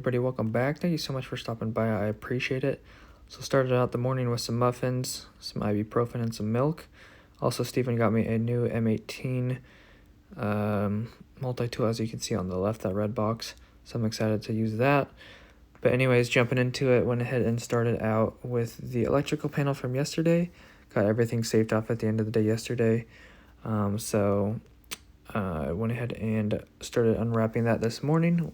everybody, welcome back. Thank you so much for stopping by. I appreciate it. So started out the morning with some muffins, some ibuprofen, and some milk. Also, Stephen got me a new M18 multi-tool, as you can see on the left, that red box. So I'm excited to use that. But anyways, jumping into it, went ahead and started out with the electrical panel from yesterday. Got everything saved off at the end of the day yesterday. I went ahead and started unwrapping that this morning.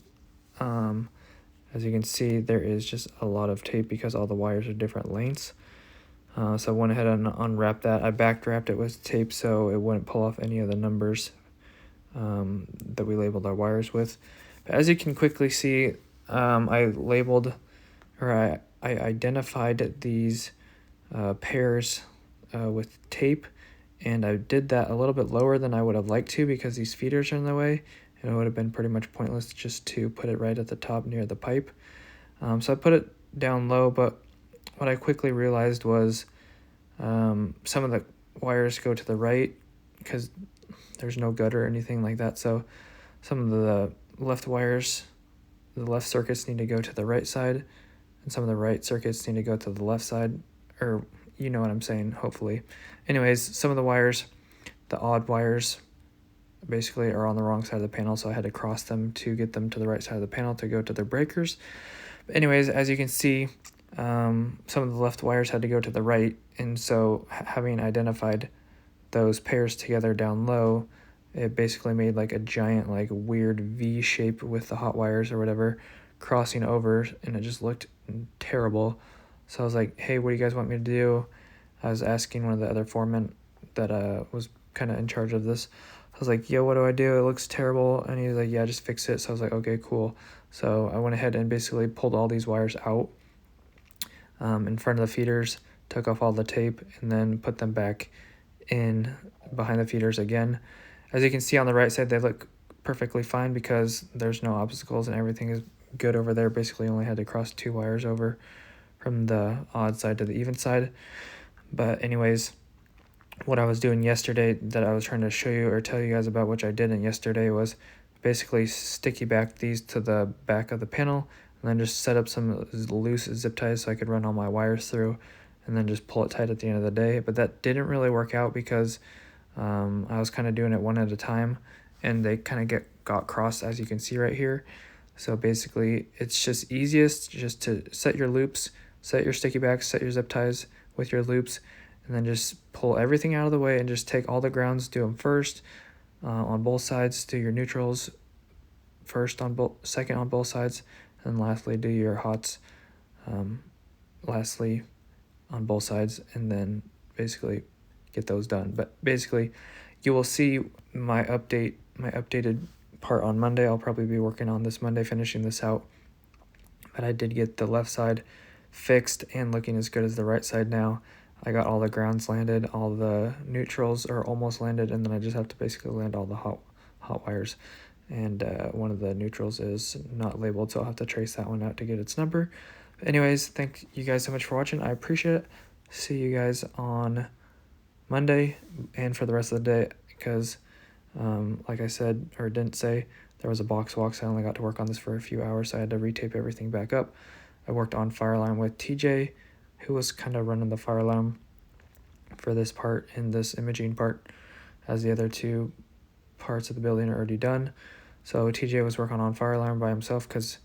As you can see, there is just a lot of tape because all the wires are different lengths. So I went ahead and unwrapped that. I backdrapped it with tape so it wouldn't pull off any of the numbers that we labeled our wires with. But as you can quickly see, I identified these pairs with tape, and I did that a little bit lower than I would have liked to because these feeders are in the way, and it would have been pretty much pointless just to put it right at the top near the pipe. So I put it down low, but what I quickly realized was some of the wires go to the right because there's no gutter or anything like that. So some of the left wires, the left circuits need to go to the right side, and some of the right circuits need to go to the left side, or you know what I'm saying, hopefully. Anyways, some of the wires, the odd wires, basically are on the wrong side of the panel, so I had to cross them to get them to the right side of the panel to go to their breakers. But anyways, as you can see, some of the left wires had to go to the right, and so having identified those pairs together down low, it basically made like a giant like weird V shape with the hot wires or whatever crossing over, and it just looked terrible. So I was like, hey, what do you guys want me to do? I was asking one of the other foremen that was kind of in charge of this. I was like, yo, what do I do? It looks terrible. And he was like, yeah, just fix it. So I was like, okay, cool. So I went ahead and basically pulled all these wires out in front of the feeders, took off all the tape, and then put them back in behind the feeders again. As you can see on the right side, they look perfectly fine because there's no obstacles and everything is good over there. Basically only had to cross 2 wires over from the odd side to the even side. But anyways, what I was doing yesterday that I was trying to show you or tell you guys about, which I didn't yesterday, was basically sticky back these to the back of the panel and then just set up some loose zip ties so I could run all my wires through and then just pull it tight at the end of the day. But that didn't really work out because I was kind of doing it one at a time, and they kind of got crossed, as you can see right here. So basically it's just easiest just to set your loops, set your sticky backs, set your zip ties with your loops, and then just pull everything out of the way and just take all the grounds, do them first on both sides, do your neutrals first second on both sides, and lastly do your hots lastly on both sides, and then basically get those done. But basically you will see my updated part on Monday. I'll probably be working on this Monday, finishing this out. But I did get the left side fixed and looking as good as the right side now. I got all the grounds landed, all the neutrals are almost landed, and then I just have to basically land all the hot wires. And one of the neutrals is not labeled, so I'll have to trace that one out to get its number. But anyways, thank you guys so much for watching. I appreciate it. See you guys on Monday and for the rest of the day, because like I said, or didn't say, there was a box walk, so I only got to work on this for a few hours, so I had to retape everything back up. I worked on fire alarm with TJ, who was kind of running the fire alarm for this part and this imaging part, as the other 2 parts of the building are already done. So TJ was working on fire alarm by himself because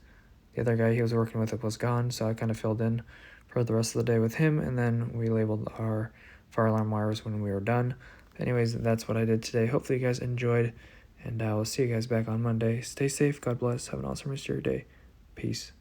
the other guy he was working with was gone, so I kind of filled in for the rest of the day with him, and then we labeled our fire alarm wires when we were done. Anyways, that's what I did today. Hopefully you guys enjoyed, and I will see you guys back on Monday. Stay safe, God bless, have an awesome rest of your day. Peace.